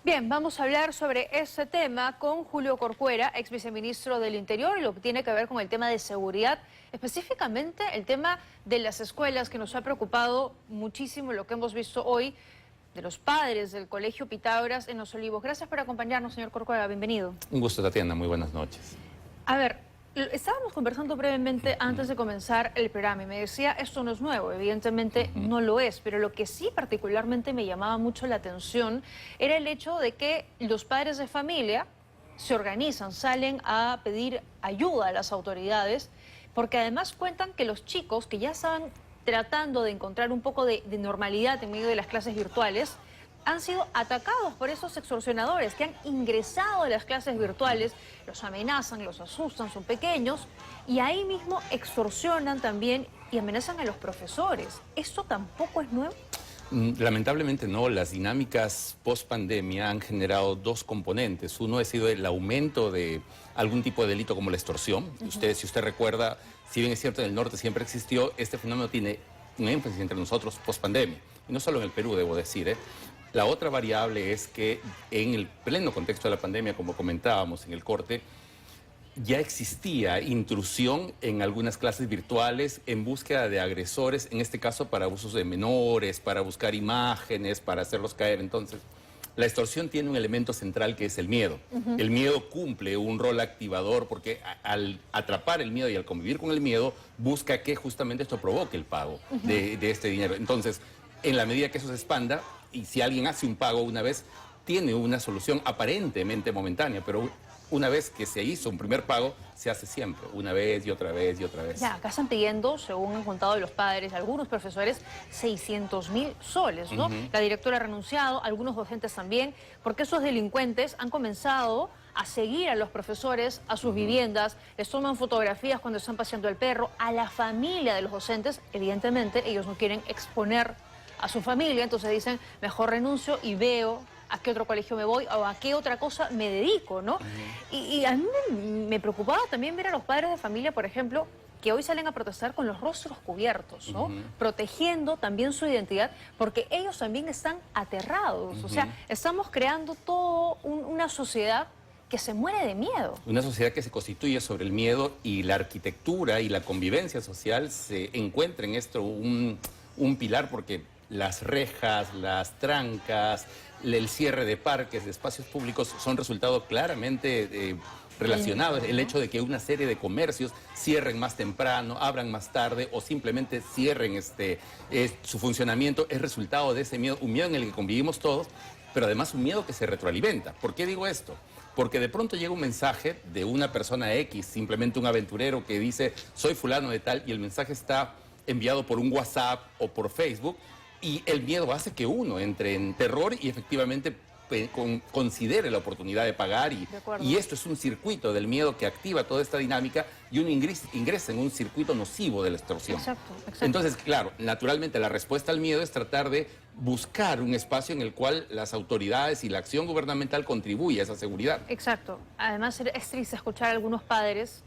Bien, vamos a hablar sobre ese tema con Julio Corcuera, ex viceministro del Interior, y lo que tiene que ver con el tema de seguridad, específicamente el tema de las escuelas, que nos ha preocupado muchísimo lo que hemos visto hoy de los padres del Colegio Pitágoras en Los Olivos. Gracias por acompañarnos, señor Corcuera, bienvenido. Un gusto, Tatiana, muy buenas noches. A ver, estábamos conversando brevemente antes de comenzar el programa y me decía, esto no es nuevo, evidentemente no lo es, pero lo que sí particularmente me llamaba mucho la atención era el hecho de que los padres de familia se organizan, salen a pedir ayuda a las autoridades, porque además cuentan que los chicos que ya estaban tratando de encontrar un poco de normalidad en medio de las clases virtuales, han sido atacados por esos extorsionadores que han ingresado a las clases virtuales, los amenazan, los asustan, son pequeños, y ahí mismo extorsionan también y amenazan a los profesores. ¿Esto tampoco es nuevo? Lamentablemente no, las dinámicas post-pandemia han generado dos componentes. Uno ha sido el aumento de algún tipo de delito como la extorsión. Si usted recuerda, si bien es cierto en el norte siempre existió, este fenómeno tiene un énfasis entre nosotros post-pandemia. Y no solo en el Perú, debo decir, La otra variable es que en el pleno contexto de la pandemia, como comentábamos en el corte, ya existía intrusión en algunas clases virtuales en búsqueda de agresores, en este caso para abusos de menores, para buscar imágenes, para hacerlos caer. Entonces, la extorsión tiene un elemento central que es el miedo. El miedo cumple un rol activador porque al atrapar el miedo y al convivir con el miedo, busca que justamente esto provoque el pago de este dinero. Entonces, en la medida que eso se expanda, y si alguien hace un pago una vez, tiene una solución aparentemente momentánea, pero una vez que se hizo un primer pago, se hace siempre, una vez y otra vez y otra vez. Ya, acá están pidiendo, según han contado los padres, algunos profesores, 600.000 soles, ¿no? La directora ha renunciado, algunos docentes también, porque esos delincuentes han comenzado a seguir a los profesores a sus viviendas, les toman fotografías cuando están paseando el perro, a la familia de los docentes. Evidentemente, ellos no quieren exponer a su familia, entonces dicen, mejor renuncio y veo a qué otro colegio me voy o a qué otra cosa me dedico, ¿no? Y a mí me preocupaba también ver a los padres de familia, por ejemplo, que hoy salen a protestar con los rostros cubiertos, ¿no? Protegiendo también su identidad, porque ellos también están aterrados. O sea, estamos creando toda una sociedad que se muere de miedo. Una sociedad que se constituye sobre el miedo, y la arquitectura y la convivencia social se encuentra en esto un pilar, porque las rejas, las trancas, el cierre de parques, de espacios públicos son resultado claramente relacionados. El hecho de que una serie de comercios cierren más temprano, abran más tarde o simplemente cierren su funcionamiento es resultado de ese miedo, un miedo en el que convivimos todos, pero además un miedo que se retroalimenta. ¿Por qué digo esto? Porque de pronto llega un mensaje de una persona X, simplemente un aventurero que dice, soy fulano de tal, y el mensaje está enviado por un WhatsApp o por Facebook, y el miedo hace que uno entre en terror y efectivamente considere la oportunidad de pagar, y esto es un circuito del miedo que activa toda esta dinámica, y uno ingresa en un circuito nocivo de la extorsión. Exacto. Entonces, claro, naturalmente la respuesta al miedo es tratar de buscar un espacio en el cual las autoridades y la acción gubernamental contribuya a esa seguridad. Exacto. Además, es triste escuchar a algunos padres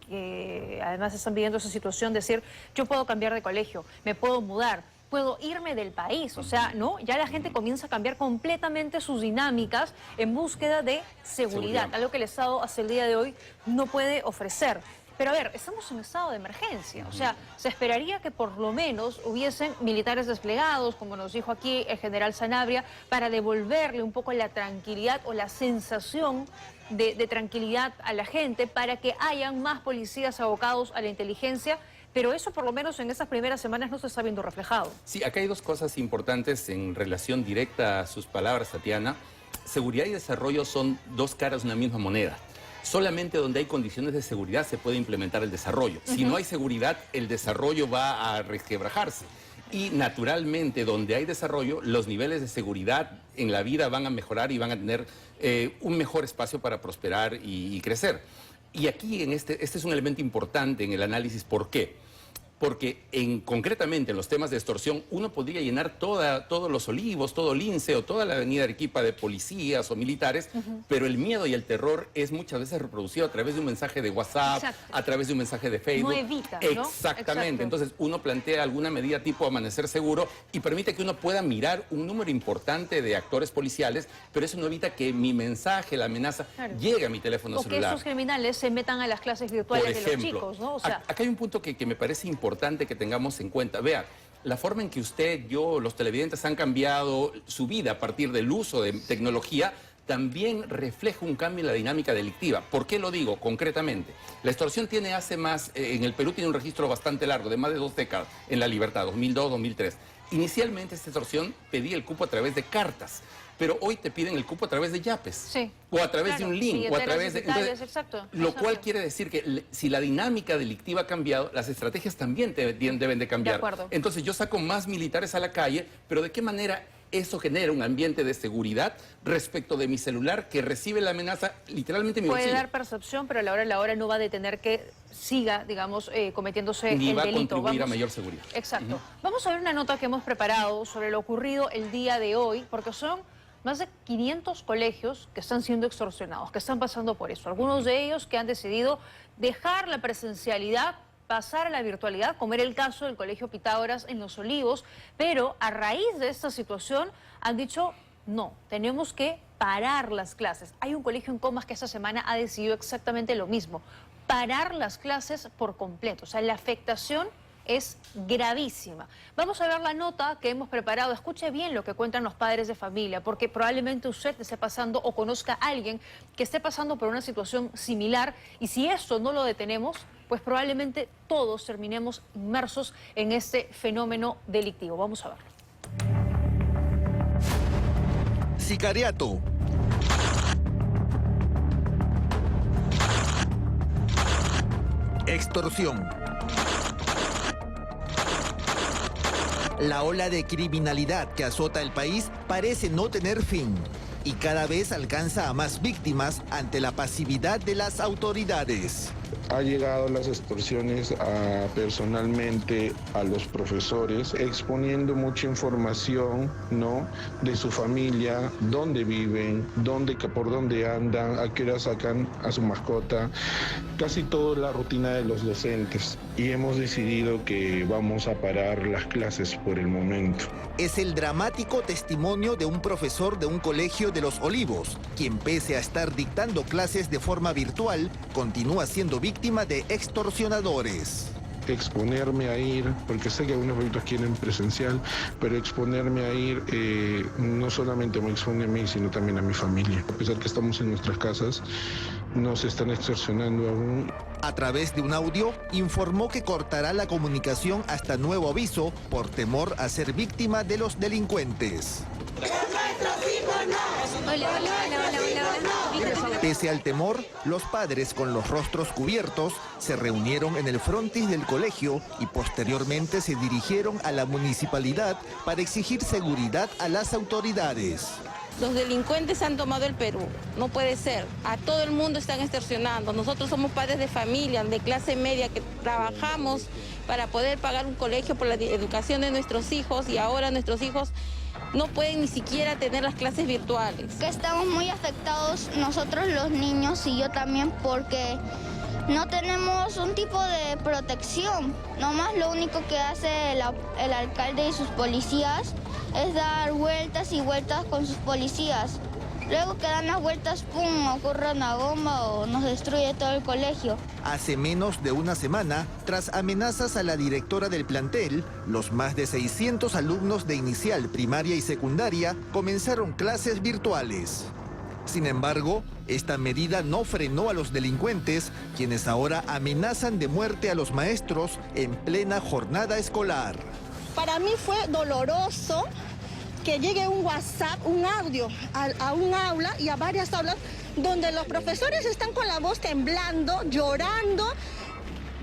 que además están viviendo esa situación, decir, yo puedo cambiar de colegio, me puedo mudar, puedo irme del país. O sea, ¿no? Ya la gente comienza a cambiar completamente sus dinámicas en búsqueda de seguridad, algo que el Estado hasta el día de hoy no puede ofrecer. Pero a ver, estamos en estado de emergencia, o sea, se esperaría que por lo menos hubiesen militares desplegados, como nos dijo aquí el general Sanabria, para devolverle un poco la tranquilidad o la sensación de tranquilidad a la gente, para que hayan más policías abocados a la inteligencia. Pero eso por lo menos en esas primeras semanas no se está viendo reflejado. Sí, acá hay dos cosas importantes en relación directa a sus palabras, Tatiana. Seguridad y desarrollo son dos caras de una misma moneda. Solamente donde hay condiciones de seguridad se puede implementar el desarrollo. Si no hay seguridad, el desarrollo va a resquebrajarse. Y naturalmente, donde hay desarrollo, los niveles de seguridad en la vida van a mejorar y van a tener un mejor espacio para prosperar y crecer. Y aquí este es un elemento importante en el análisis. ¿Por qué? Porque concretamente en los temas de extorsión, uno podría llenar todos los Olivos, todo Lince o toda la avenida Arequipa de policías o militares, pero el miedo y el terror es muchas veces reproducido a través de un mensaje de WhatsApp, a través de un mensaje de Facebook. No evita, ¿no? Exactamente. Entonces uno plantea alguna medida tipo amanecer seguro y permite que uno pueda mirar un número importante de actores policiales, pero eso no evita que mi mensaje, la amenaza, llegue a mi teléfono celular. O que esos criminales se metan a las clases virtuales Por ejemplo, de los chicos, ¿no? O sea, acá hay un punto que me parece importante que tengamos en cuenta. Vea, la forma en que usted, yo, los televidentes han cambiado su vida a partir del uso de tecnología también refleja un cambio en la dinámica delictiva. ¿Por qué lo digo concretamente? La extorsión tiene en el Perú tiene un registro bastante largo, de más de 2 décadas, en la libertad, 2002-2003. Inicialmente esta extorsión pedía el cupo a través de cartas, pero hoy te piden el cupo a través de yapes, sí, o a través de un link, o a través de... Entonces, lo cual quiere decir que si la dinámica delictiva ha cambiado, las estrategias también deben de cambiar. De acuerdo. Entonces yo saco más militares a la calle, pero ¿de qué manera eso genera un ambiente de seguridad respecto de mi celular que recibe la amenaza literalmente en mi bolsillo? Puede dar percepción, pero a la hora no va a detener que siga, digamos, cometiéndose el delito. Ni va a contribuir a mayor seguridad. Exacto. Vamos a ver una nota que hemos preparado sobre lo ocurrido el día de hoy, porque son más de 500 colegios que están siendo extorsionados, que están pasando por eso. Algunos de ellos que han decidido dejar la presencialidad, pasar a la virtualidad, como era el caso del Colegio Pitágoras en Los Olivos, pero a raíz de esta situación han dicho, no, tenemos que parar las clases. Hay un colegio en Comas que esta semana ha decidido exactamente lo mismo, parar las clases por completo. O sea, la afectación es gravísima. Vamos a ver la nota que hemos preparado. Escuche bien lo que cuentan los padres de familia, porque probablemente usted esté pasando o conozca a alguien que esté pasando por una situación similar, y si esto no lo detenemos, pues probablemente todos terminemos inmersos en este fenómeno delictivo. Vamos a verlo. Sicariato. Extorsión. La ola de criminalidad que azota el país parece no tener fin y cada vez alcanza a más víctimas ante la pasividad de las autoridades. Ha llegado las extorsiones personalmente a los profesores, exponiendo mucha información, ¿no?, de su familia, dónde viven, por dónde andan, a qué hora sacan a su mascota, casi toda la rutina de los docentes. Y hemos decidido que vamos a parar las clases por el momento. Es el dramático testimonio de un profesor de un colegio de Los Olivos, quien pese a estar dictando clases de forma virtual, continúa siendo víctima de extorsionadores. Exponerme a ir, porque sé que algunos proyectos quieren presencial, pero exponerme a ir no solamente me expone a mí, sino también a mi familia. A pesar que estamos en nuestras casas, nos están extorsionando aún. A través de un audio, informó que cortará la comunicación hasta nuevo aviso por temor a ser víctima de los delincuentes. Pese al temor, los padres con los rostros cubiertos se reunieron en el frontis del colegio y posteriormente se dirigieron a la municipalidad para exigir seguridad a las autoridades. Los delincuentes han tomado el Perú, no puede ser. A todo el mundo están extorsionando. Nosotros somos padres de familia, de clase media, que trabajamos para poder pagar un colegio por la educación de nuestros hijos y ahora nuestros hijos no pueden ni siquiera tener las clases virtuales. Que estamos muy afectados nosotros los niños y yo también porque no tenemos un tipo de protección. Nomás lo único que hace el alcalde y sus policías es dar vueltas y vueltas con sus policías. Luego que dan las vueltas, ¡pum!, ocurre una bomba o nos destruye todo el colegio. Hace menos de una semana, tras amenazas a la directora del plantel, los más de 600 alumnos de inicial, primaria y secundaria comenzaron clases virtuales. Sin embargo, esta medida no frenó a los delincuentes, quienes ahora amenazan de muerte a los maestros en plena jornada escolar. Para mí fue doloroso que llegue un WhatsApp, un audio a un aula y a varias aulas donde los profesores están con la voz temblando, llorando,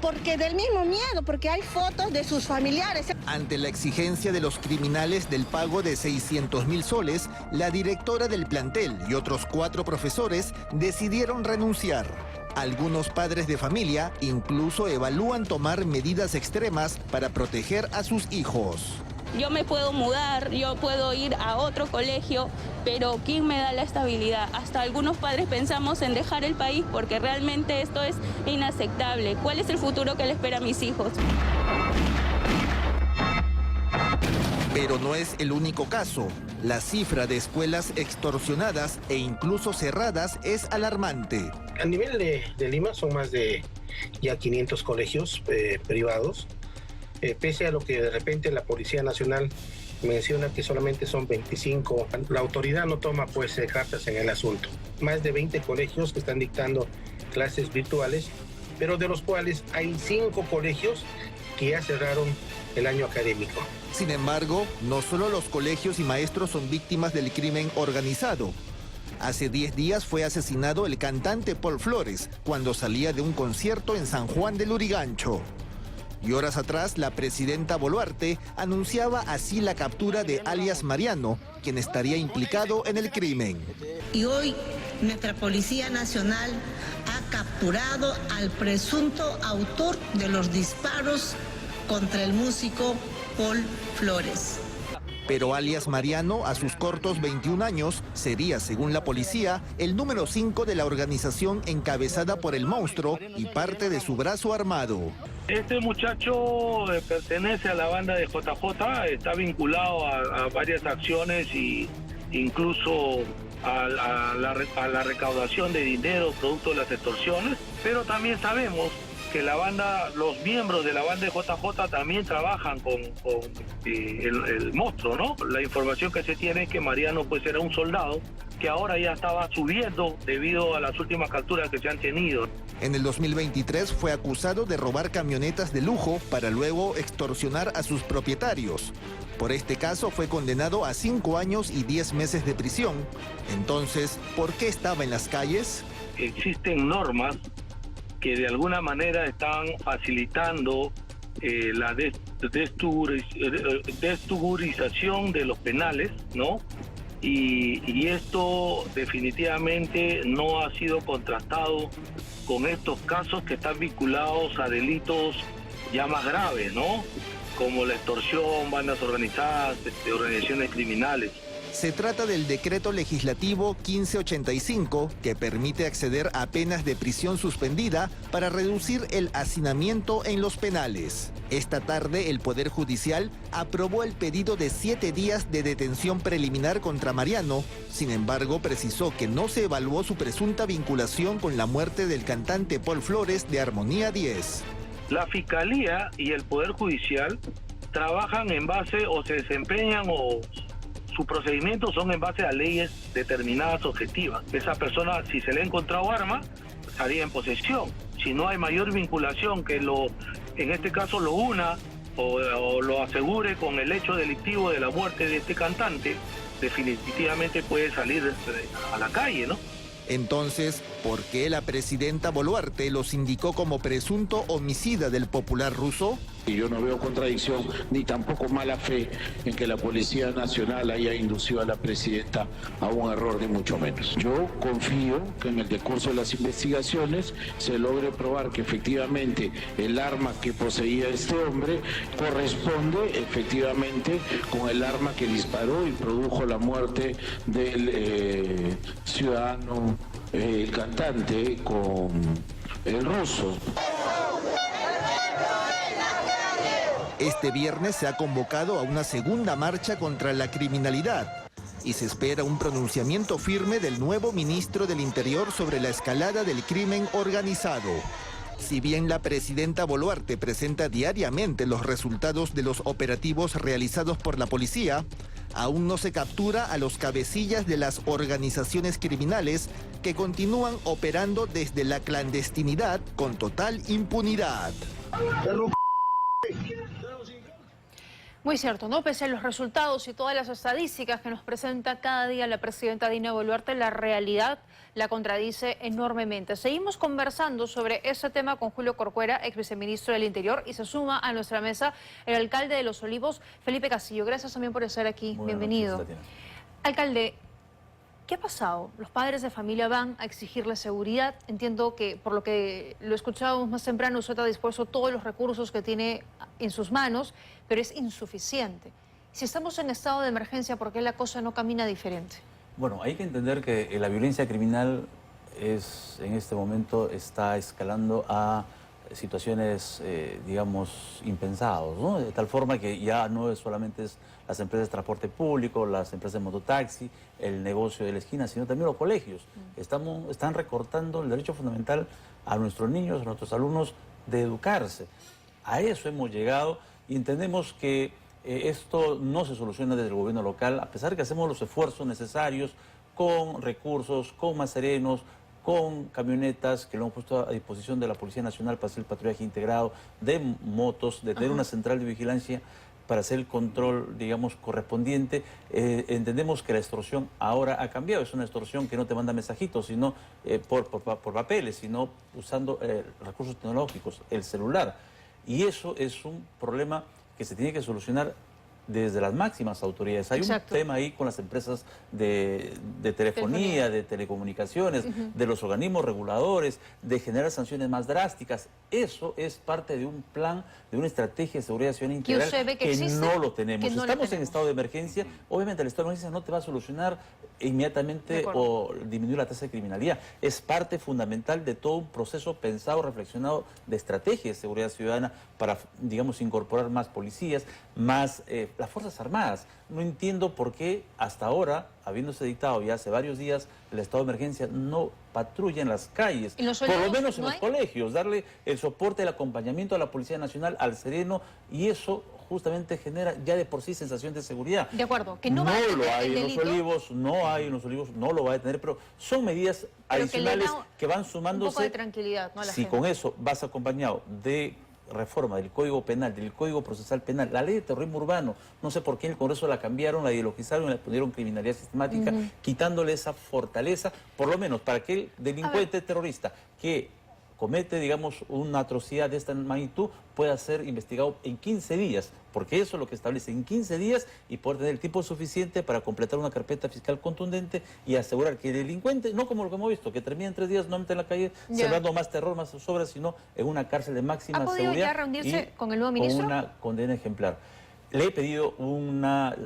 porque del mismo miedo, porque hay fotos de sus familiares. Ante la exigencia de los criminales del pago de 600.000 soles, la directora del plantel y otros 4 profesores decidieron renunciar. Algunos padres de familia incluso evalúan tomar medidas extremas para proteger a sus hijos. Yo me puedo mudar, yo puedo ir a otro colegio, pero ¿quién me da la estabilidad? Hasta algunos padres pensamos en dejar el país porque realmente esto es inaceptable. ¿Cuál es el futuro que le espera a mis hijos? Pero no es el único caso. La cifra de escuelas extorsionadas e incluso cerradas es alarmante. A nivel de Lima son más de ya 500 colegios privados, pese a lo que de repente la Policía Nacional menciona que solamente son 25. La autoridad no toma pues cartas en el asunto. Más de 20 colegios que están dictando clases virtuales, pero de los cuales hay 5 colegios que ya cerraron el año académico. Sin embargo, no solo los colegios y maestros son víctimas del crimen organizado. Hace 10 días fue asesinado el cantante Paul Flores cuando salía de un concierto en San Juan del Lurigancho. Y horas atrás, la presidenta Boluarte anunciaba así la captura de alias Mariano, quien estaría implicado en el crimen. Y hoy nuestra Policía Nacional ha capturado al presunto autor de los disparos contra el músico Paul Flores. Pero alias Mariano, a sus cortos 21 años, sería, según la policía, el número 5 de la organización encabezada por el monstruo y parte de su brazo armado. Este muchacho pertenece a la banda de JJ, está vinculado a varias acciones y incluso a la recaudación de dinero producto de las extorsiones, pero también sabemos que los miembros de la banda de JJ también trabajan con el monstruo, ¿no? La información que se tiene es que Mariano pues era un soldado que ahora ya estaba subiendo debido a las últimas capturas que se han tenido. En el 2023 fue acusado de robar camionetas de lujo para luego extorsionar a sus propietarios. Por este caso fue condenado a 5 años y 10 meses de prisión. Entonces, ¿por qué estaba en las calles? Existen normas que de alguna manera están facilitando la destugurización de los penales, ¿no? Y esto definitivamente no ha sido contrastado con estos casos que están vinculados a delitos ya más graves, ¿no? Como la extorsión, bandas organizadas, organizaciones criminales. Se trata del decreto legislativo 1585 que permite acceder a penas de prisión suspendida para reducir el hacinamiento en los penales. Esta tarde el Poder Judicial aprobó el pedido de 7 días de detención preliminar contra Mariano. Sin embargo, precisó que no se evaluó su presunta vinculación con la muerte del cantante Paul Flores de Armonía 10. La Fiscalía y el Poder Judicial trabajan en base o se desempeñan o sus procedimientos son en base a leyes determinadas objetivas. Esa persona, si se le ha encontrado arma, estaría en posesión. Si no hay mayor vinculación que en este caso lo una o lo asegure con el hecho delictivo de la muerte de este cantante, definitivamente puede salir a la calle, ¿no? Entonces, ¿por qué la presidenta Boluarte los indicó como presunto homicida del popular ruso? Y yo no veo contradicción ni tampoco mala fe en que la Policía Nacional haya inducido a la presidenta a un error, ni mucho menos. Yo confío que en el decurso de las investigaciones se logre probar que efectivamente el arma que poseía este hombre corresponde efectivamente con el arma que disparó y produjo la muerte del ciudadano, el cantante, con el ruso. Este viernes se ha convocado a una segunda marcha contra la criminalidad y se espera un pronunciamiento firme del nuevo ministro del Interior sobre la escalada del crimen organizado. Si bien la presidenta Boluarte presenta diariamente los resultados de los operativos realizados por la policía, aún no se captura a los cabecillas de las organizaciones criminales que continúan operando desde la clandestinidad con total impunidad. Muy cierto, ¿no? Pese a los resultados y todas las estadísticas que nos presenta cada día la presidenta Dina Boluarte, la realidad la contradice enormemente. Seguimos conversando sobre ese tema con Julio Corcuera, ex viceministro del Interior, y se suma a nuestra mesa el alcalde de Los Olivos, Felipe Castillo. Gracias también por estar aquí. Bienvenido. Alcalde, ¿Qué ha pasado? Los padres de familia van a exigirle seguridad. Entiendo que, por lo que lo escuchábamos más temprano, usted ha dispuesto todos los recursos que tiene en sus manos, pero es insuficiente. Si estamos en estado de emergencia, ¿por qué la cosa no camina diferente? Bueno, hay que entender que la violencia criminal en este momento está escalando a situaciones, digamos, impensados, ¿no? De tal forma que ya no es solamente las empresas de transporte público, las empresas de mototaxi, el negocio de la esquina, sino también los colegios. Están recortando el derecho fundamental a nuestros niños, a nuestros alumnos, de educarse. A eso hemos llegado y entendemos que esto no se soluciona desde el gobierno local, a pesar de que hacemos los esfuerzos necesarios con recursos, con más serenos, con camionetas que lo hemos puesto a disposición de la Policía Nacional para hacer el patrullaje integrado, de motos, de tener una central de vigilancia para hacer el control, digamos, correspondiente. Entendemos que la extorsión ahora ha cambiado. Es una extorsión que no te manda mensajitos, sino por papeles, sino usando recursos tecnológicos, el celular. Y eso es un problema que se tiene que solucionar desde las máximas autoridades. Hay un tema ahí con las empresas de telefonía, de telecomunicaciones, de los organismos reguladores, de generar sanciones más drásticas. Eso es parte de un plan, de una estrategia de seguridad ciudadana integral que no lo tenemos. Estamos en estado de emergencia. Obviamente el estado de emergencia no te va a solucionar inmediatamente o disminuir la tasa de criminalidad. Es parte fundamental de todo un proceso pensado, reflexionado de estrategia de seguridad ciudadana para, digamos, incorporar más policías, más las Fuerzas Armadas. No entiendo por qué hasta ahora, habiéndose dictado ya hace varios días el estado de emergencia, no patrulla en las calles, por lo menos en los colegios, darle el soporte, el acompañamiento a la Policía Nacional, al sereno, y eso justamente genera ya de por sí sensación de seguridad. De acuerdo, que no va a lo detener hay el en delito. los olivos, no hay en los olivos, no lo va a detener, pero son medidas adicionales que van sumándose. Un poco de tranquilidad, ¿no? A la si gente. con eso vas acompañado de reforma del Código Penal, del Código Procesal Penal, la ley de terrorismo urbano, no sé por qué en el Congreso la cambiaron, la ideologizaron y la pusieron criminalidad sistemática, quitándole esa fortaleza, por lo menos para que el delincuente terrorista que comete, digamos, una atrocidad de esta magnitud pueda ser investigado en 15 días, porque eso es lo que establece, en 15 días, y poder tener el tiempo suficiente para completar una carpeta fiscal contundente y asegurar que el delincuente, no como lo que hemos visto, que termina en 3 días nuevamente en la calle, sembrando más terror, más zozobra, sino en una cárcel de máxima seguridad. ¿Ha podido ya reunirse con el nuevo ministro? Con una condena ejemplar. Le he pedido una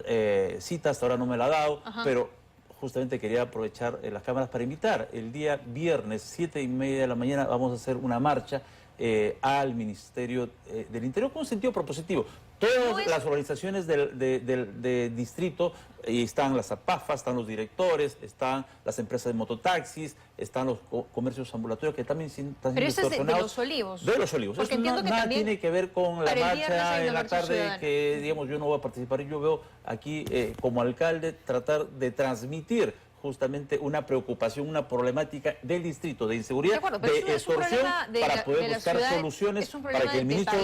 cita, hasta ahora no me la ha dado, pero justamente quería aprovechar las cámaras para invitar. El día viernes, 7:30 de la mañana, vamos a hacer una marcha al Ministerio del Interior con un sentido propositivo. Todas las organizaciones del distrito, y están las APAFAS, están los directores, están las empresas de mototaxis, están los comercios ambulatorios que también están siendo extorsionados. Pero ese es de Los Olivos. De Los Olivos. Porque Eso entiendo que nada también tiene que ver con la marcha en la tarde ciudadana. que, digamos, yo no voy a participar. Yo veo aquí, como alcalde, tratar de transmitir justamente una preocupación, una problemática del distrito de inseguridad, de extorsión, para poder buscar soluciones, para que el ministro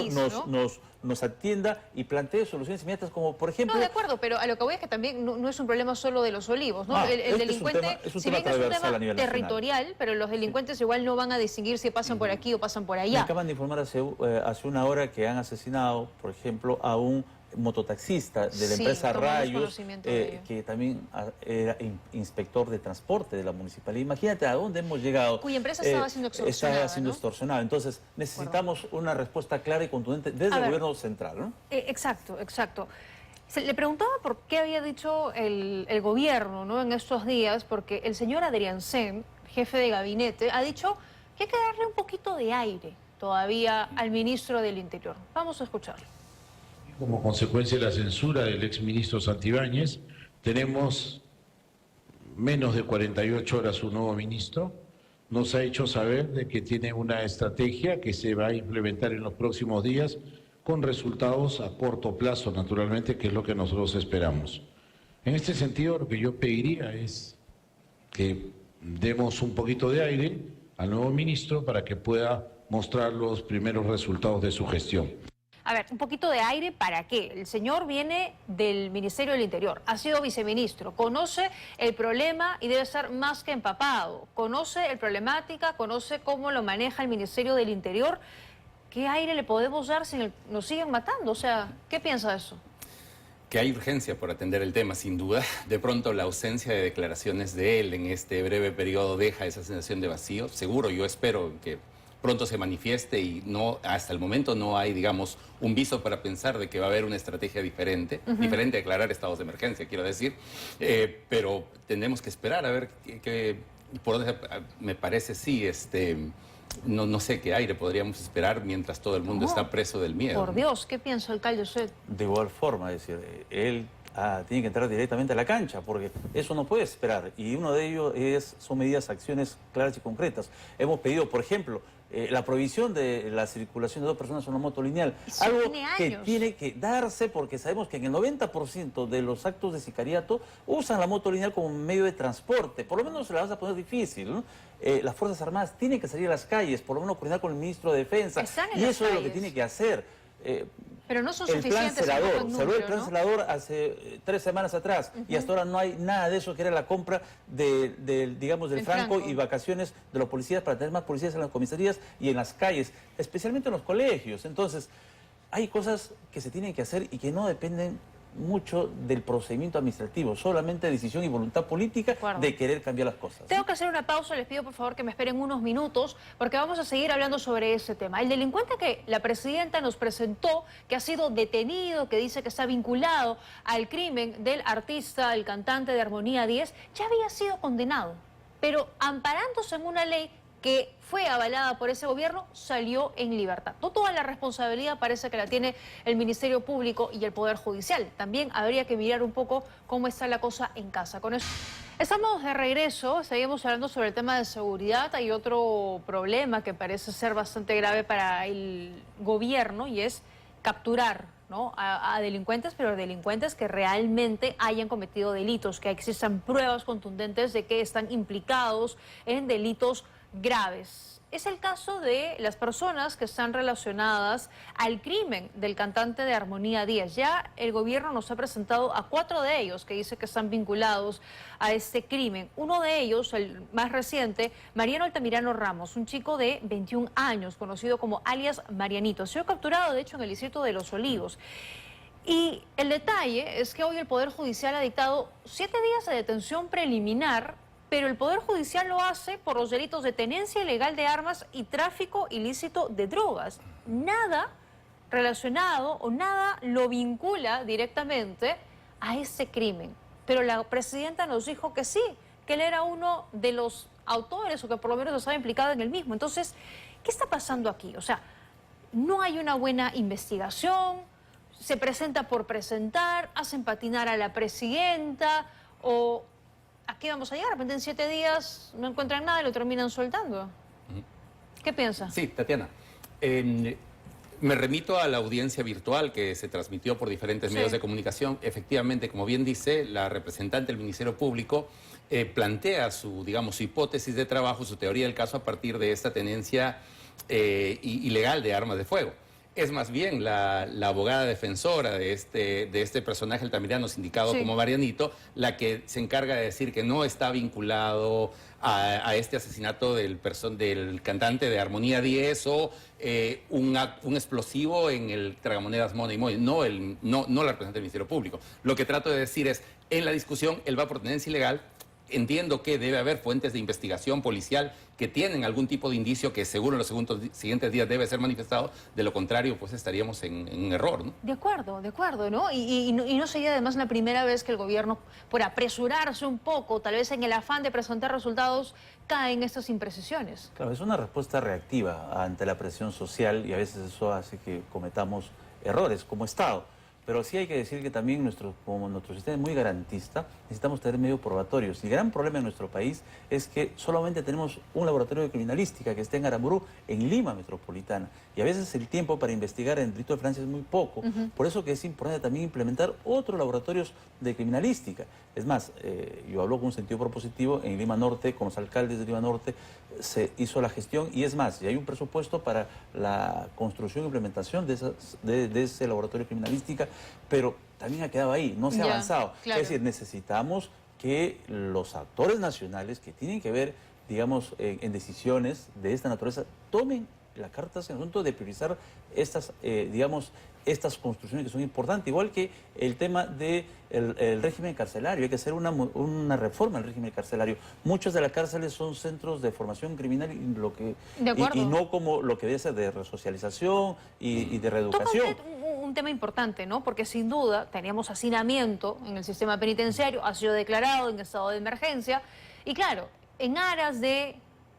nos atienda y plantee soluciones inmediatas, como por ejemplo... No, de acuerdo, pero a lo que voy es que también no es un problema solo de Los Olivos, ¿no? El delincuente, si bien es un tema territorial, pero los delincuentes igual no van a distinguir si pasan por aquí o pasan por allá. Me acaban de informar hace una hora que han asesinado, por ejemplo, a un mototaxista de la empresa Rayos, que también era inspector de transporte de la municipalidad. Imagínate a dónde hemos llegado. Cuya empresa estaba siendo extorsionada. Estaba siendo extorsionada. Entonces, necesitamos una respuesta clara y contundente desde el gobierno central, ¿no? Exacto. Le preguntaba por qué había dicho el gobierno, ¿no?, en estos días, porque el señor Adrián Sen, jefe de gabinete, ha dicho que hay que darle un poquito de aire todavía al ministro del Interior. Vamos a escucharlo. Como consecuencia de la censura del exministro Santibáñez, tenemos menos de 48 horas un nuevo ministro. Nos ha hecho saber de que tiene una estrategia que se va a implementar en los próximos días con resultados a corto plazo, naturalmente, que es lo que nosotros esperamos. En este sentido, lo que yo pediría es que demos un poquito de aire al nuevo ministro para que pueda mostrar los primeros resultados de su gestión. A ver, un poquito de aire, ¿para qué? El señor viene del Ministerio del Interior, ha sido viceministro, conoce el problema y debe estar más que empapado, conoce el problemática, conoce cómo lo maneja el Ministerio del Interior. ¿Qué aire le podemos dar si nos siguen matando? O sea, ¿qué piensa de eso? Que hay urgencia por atender el tema, sin duda. De pronto la ausencia de declaraciones de él en este breve periodo deja esa sensación de vacío. Seguro, yo espero que pronto se manifieste y no, hasta el momento no hay, digamos, un viso para pensar de que va a haber una estrategia diferente, diferente a declarar estados de emergencia, quiero decir. Pero tendremos que esperar a ver por dónde me parece, sí, no sé qué aire podríamos esperar mientras todo el mundo está preso del miedo. Por Dios, ¿qué piensa, alcalde, usted? De igual forma, es decir, él tiene que entrar directamente a la cancha, porque eso no puede esperar. Y uno de ellos son medidas, acciones claras y concretas. Hemos pedido, por ejemplo, la prohibición de la circulación de 2 personas en una moto lineal. Eso Algo tiene que años. tiene que darse, porque sabemos que en el 90% de los actos de sicariato usan la moto lineal como medio de transporte. Por lo menos se la vas a poner difícil, ¿no? Las Fuerzas Armadas tienen que salir a las calles, por lo menos coordinar con el ministro de Defensa. Y eso es lo que tiene que hacer. Pero no son el plan suficientes. celador, en cerró el número, plan ¿no? celador hace 3 semanas atrás y hasta ahora no hay nada de eso, que era la compra digamos, del franco y vacaciones de los policías para tener más policías en las comisarías y en las calles, especialmente en los colegios. Entonces, hay cosas que se tienen que hacer y que no dependen mucho del procedimiento administrativo, solamente decisión y voluntad política de querer cambiar las cosas. Tengo que hacer una pausa, les pido por favor que me esperen unos minutos porque vamos a seguir hablando sobre ese tema. El delincuente que la presidenta nos presentó, que ha sido detenido, que dice que está vinculado al crimen del artista, el cantante de Armonía 10, ya había sido condenado, pero amparándose en una ley que fue avalada por ese gobierno, salió en libertad. No toda la responsabilidad parece que la tiene el Ministerio Público y el Poder Judicial. También habría que mirar un poco cómo está la cosa en casa. Con eso estamos de regreso, seguimos hablando sobre el tema de seguridad. Hay otro problema que parece ser bastante grave para el gobierno y es capturar, ¿no?, a delincuentes, pero delincuentes que realmente hayan cometido delitos, que existan pruebas contundentes de que están implicados en delitos graves. Es el caso de las personas que están relacionadas al crimen del cantante de Armonía 10. Ya el gobierno nos ha presentado a 4 de ellos que dice que están vinculados a este crimen. Uno de ellos, el más reciente, Mariano Altamirano Ramos, un chico de 21 años, conocido como alias Marianito. Ha sido capturado, de hecho, en el distrito de Los Olivos. Y el detalle es que hoy el Poder Judicial ha dictado 7 días de detención preliminar, pero el Poder Judicial lo hace por los delitos de tenencia ilegal de armas y tráfico ilícito de drogas. Nada relacionado o nada lo vincula directamente a ese crimen. Pero la presidenta nos dijo que sí, que él era uno de los autores o que por lo menos estaba implicado en el mismo. Entonces, ¿qué está pasando aquí? O sea, no hay una buena investigación, se presenta por presentar, hacen patinar a la presidenta o... ¿A qué vamos a llegar? De repente en 7 días no encuentran nada y lo terminan soltando. ¿Qué piensa? Sí, Tatiana. Me remito a la audiencia virtual que se transmitió por diferentes medios de comunicación. Efectivamente, como bien dice, la representante del Ministerio Público plantea su hipótesis de trabajo, su teoría del caso a partir de esta tenencia ilegal de armas de fuego. Es más bien la abogada defensora de este personaje altamirano indicado como Marianito, la que se encarga de decir que no está vinculado a este asesinato del cantante de Armonía 10 o un explosivo en el tragamonedas Mona y Moy. No la representante del Ministerio Público. Lo que trato de decir es, en la discusión, él va por tenencia ilegal. Entiendo que debe haber fuentes de investigación policial que tienen algún tipo de indicio que seguro en los siguientes días debe ser manifestado. De lo contrario, pues estaríamos en un error, ¿no? De acuerdo, ¿no? Y no sería además la primera vez que el gobierno, por apresurarse un poco, tal vez en el afán de presentar resultados, cae en estas imprecisiones. Claro, es una respuesta reactiva ante la presión social y a veces eso hace que cometamos errores como Estado. Pero sí hay que decir que también como nuestro sistema es muy garantista, necesitamos tener medios probatorios. Y el gran problema en nuestro país es que solamente tenemos un laboratorio de criminalística que está en Aramburú, en Lima metropolitana. Y a veces el tiempo para investigar en el Distrito de Francia es muy poco. Por eso que es importante también implementar otros laboratorios de criminalística. Es más, yo hablo con un sentido propositivo en Lima Norte, con los alcaldes de Lima Norte, se hizo la gestión y es más, y hay un presupuesto para la construcción e implementación de ese laboratorio de criminalística, pero también ha quedado ahí, no se ha avanzado. Claro. Es decir, necesitamos que los actores nacionales que tienen que ver, digamos, en decisiones de esta naturaleza, tomen la Carta hace el asunto de priorizar estas, digamos, estas construcciones que son importantes, igual que el tema del el régimen carcelario. Hay que hacer una reforma del régimen carcelario. Muchas de las cárceles son centros de formación criminal y no como lo que debe ser de resocialización y de reeducación. Un tema importante, ¿no? Porque sin duda teníamos hacinamiento en el sistema penitenciario, ha sido declarado en estado de emergencia y claro, en aras de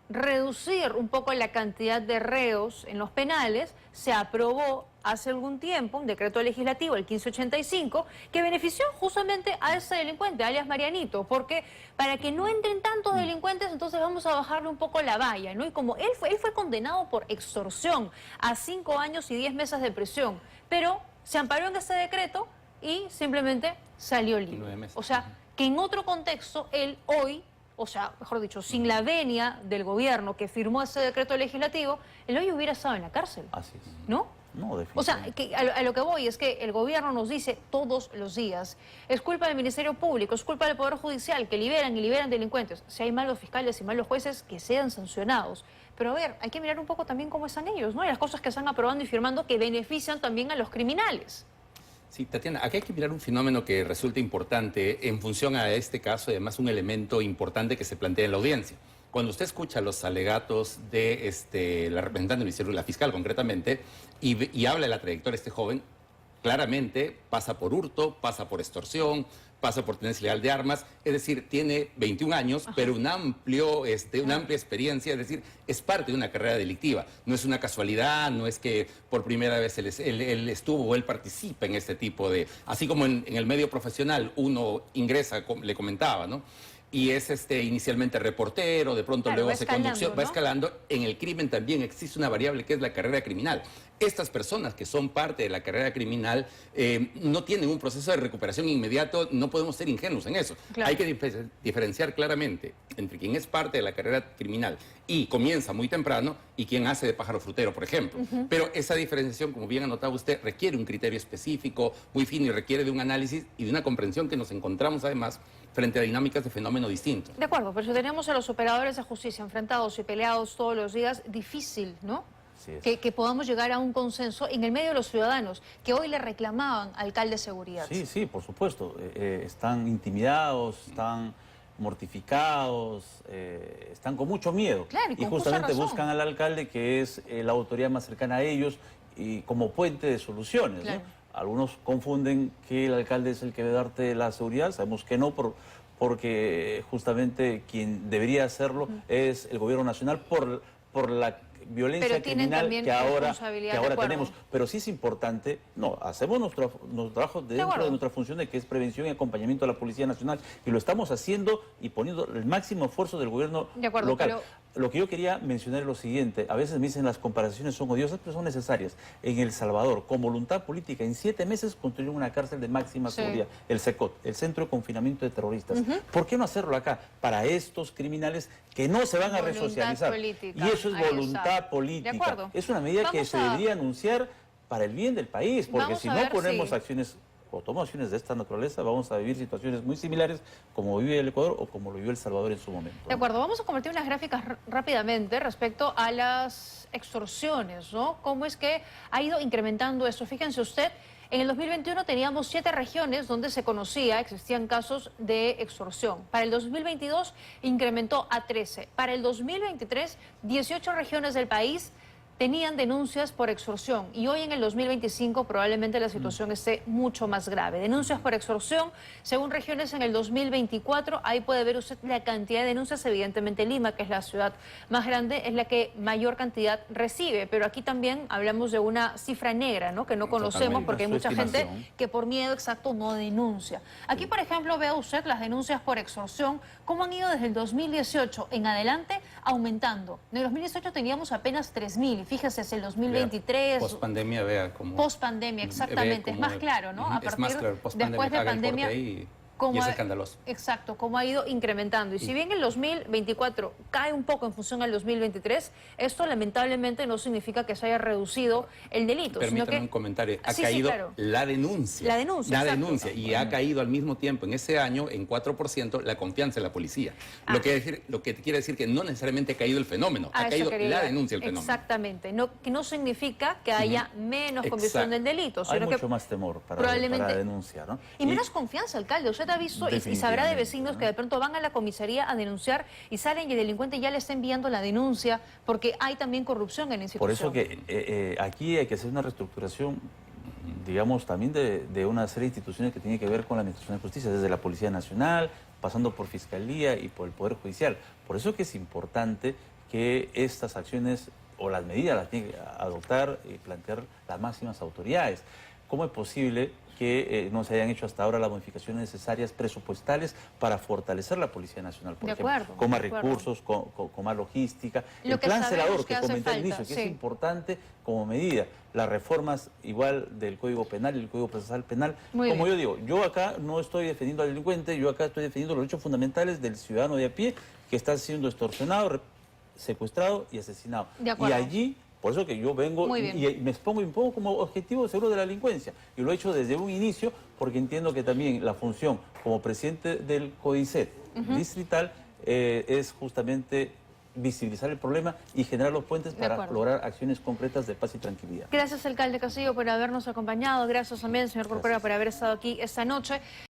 reducir un poco la cantidad de reos en los penales, se aprobó hace algún tiempo un decreto legislativo, el 1585, que benefició justamente a ese delincuente, alias Marianito, porque para que no entren tantos delincuentes, entonces vamos a bajarle un poco la valla, ¿no? Y como él fue condenado por extorsión a 5 años y 10 meses de prisión, pero se amparó en ese decreto y simplemente salió libre. O sea, que en otro contexto, él hoy, o sea, mejor dicho, sin la venia del gobierno que firmó ese decreto legislativo, él hoy hubiera estado en la cárcel. Así es. ¿No? No, definitivamente. O sea, que a lo que voy es que el gobierno nos dice todos los días, es culpa del Ministerio Público, es culpa del Poder Judicial, que liberan y liberan delincuentes. Si hay malos fiscales y malos jueces, que sean sancionados. Pero a ver, hay que mirar un poco también cómo están ellos, ¿no? Y las cosas que están aprobando y firmando que benefician también a los criminales. Sí, Tatiana, aquí hay que mirar un fenómeno que resulta importante en función a este caso y además un elemento importante que se plantea en la audiencia. Cuando usted escucha los alegatos de la representante del Ministerio, la fiscal concretamente, y habla de la trayectoria de este joven, claramente pasa por hurto, pasa por extorsión, pasa por tenencia ilegal de armas, es decir, tiene 21 años, pero una amplia experiencia, es decir, es parte de una carrera delictiva. No es una casualidad, no es que por primera vez él estuvo o él participa en este tipo de... Así como en el medio profesional uno ingresa, le comentaba, ¿no? Y es inicialmente reportero, de pronto luego hace conducción, ¿no? Va escalando. En el crimen también existe una variable que es la carrera criminal. Estas personas que son parte de la carrera criminal no tienen un proceso de recuperación inmediato, no podemos ser ingenuos en eso. Claro. Hay que diferenciar claramente entre quien es parte de la carrera criminal y comienza muy temprano y quien hace de pájaro frutero, por ejemplo. Pero esa diferenciación, como bien anotaba usted, requiere un criterio específico, muy fino, y requiere de un análisis y de una comprensión que nos encontramos además frente a dinámicas de fenómeno distinto. De acuerdo, pero si tenemos a los operadores de justicia enfrentados y peleados todos los días, difícil, ¿no? Que podamos llegar a un consenso en el medio de los ciudadanos, que hoy le reclamaban al alcalde de seguridad. Sí, sí, por supuesto. Están intimidados, están mortificados, están con mucho miedo. Claro, y justamente buscan al alcalde, que es la autoridad más cercana a ellos, y como puente de soluciones, claro, ¿no? Algunos confunden que el alcalde es el que debe darte la seguridad, sabemos que no, porque justamente quien debería hacerlo es el gobierno nacional por la violencia criminal que ahora tenemos. Pero sí es importante, hacemos nuestro trabajo dentro de nuestra función de que es prevención y acompañamiento a la Policía Nacional, y lo estamos haciendo y poniendo el máximo esfuerzo del gobierno local. Lo que yo quería mencionar es lo siguiente: a veces me dicen las comparaciones son odiosas, pero son necesarias. En El Salvador, con voluntad política, en 7 meses construyeron una cárcel de máxima seguridad, el CECOT, el Centro de Confinamiento de Terroristas. ¿Por qué no hacerlo acá? Para estos criminales que no se van a resocializar. Política. Y eso es voluntad política. Es una medida que se debería anunciar para el bien del país, porque si no ponemos acciones o tomamos acciones de esta naturaleza, vamos a vivir situaciones muy similares como vive el Ecuador o como lo vivió El Salvador en su momento. De acuerdo, vamos a convertir unas gráficas rápidamente respecto a las extorsiones, ¿no? ¿Cómo es que ha ido incrementando esto? Fíjense usted, en el 2021 teníamos 7 regiones donde se conocía, existían casos de extorsión. Para el 2022 incrementó a 13. Para el 2023, 18 regiones del país tenían denuncias por extorsión, y hoy en el 2025 probablemente la situación esté mucho más grave. Denuncias por extorsión, según regiones, en el 2024, ahí puede ver usted la cantidad de denuncias. Evidentemente Lima, que es la ciudad más grande, es la que mayor cantidad recibe, pero aquí también hablamos de una cifra negra, ¿no? Que no conocemos, porque hay mucha gente que por miedo no denuncia. Aquí, por ejemplo, vea usted las denuncias por extorsión, cómo han ido desde el 2018 en adelante aumentando. En el 2018 teníamos apenas 3.000, fíjese, es el 2023... Post-pandemia, vea cómo... Post-pandemia, exactamente, es más claro, ¿no? A partir, más claro, después de pandemia, Y es escandaloso. Exacto, cómo ha ido incrementando. Y si bien el 2024 cae un poco en función al 2023, esto lamentablemente no significa que se haya reducido el delito. Permítame sino que... un comentario. Ha Sí, caído claro. la denuncia. La denuncia, La exacto. denuncia. Y ha caído al mismo tiempo, en ese año, en 4%, la confianza en la policía. Lo que quiere decir que no necesariamente ha caído el fenómeno, ha caído la denuncia del fenómeno. Exactamente. Que no significa que haya menos convicción del delito. Hay Sino mucho que más temor para denunciar, ¿no? Y menos confianza, alcalde. Usted ha visto y sabrá de vecinos que de pronto van a la comisaría a denunciar y salen y el delincuente ya le está enviando la denuncia porque hay también corrupción en la institución. Por eso que aquí hay que hacer una reestructuración, digamos, también de una serie de instituciones que tienen que ver con la administración de justicia, desde la Policía Nacional, pasando por Fiscalía y por el Poder Judicial. Por eso que es importante que estas acciones o las medidas las tienen que adoptar y plantear las máximas autoridades. ¿Cómo es posible que no se hayan hecho hasta ahora las modificaciones necesarias presupuestales para fortalecer la Policía Nacional, por ejemplo, con más recursos, con más logística? El plan celador que comenté al inicio, que es importante como medida. Las reformas igual del Código Penal y el Código Procesal Penal. Como yo digo, yo acá no estoy defendiendo al delincuente, yo acá estoy defendiendo los derechos fundamentales del ciudadano de a pie que está siendo extorsionado, secuestrado y asesinado. Y allí... Por eso que yo vengo y me pongo como objetivo seguro de la delincuencia. Y lo he hecho desde un inicio porque entiendo que también la función como presidente del CODICET distrital es justamente visibilizar el problema y generar los puentes para lograr acciones concretas de paz y tranquilidad. Gracias, alcalde Castillo, por habernos acompañado. Gracias también, señor Corcuera, por haber estado aquí esta noche.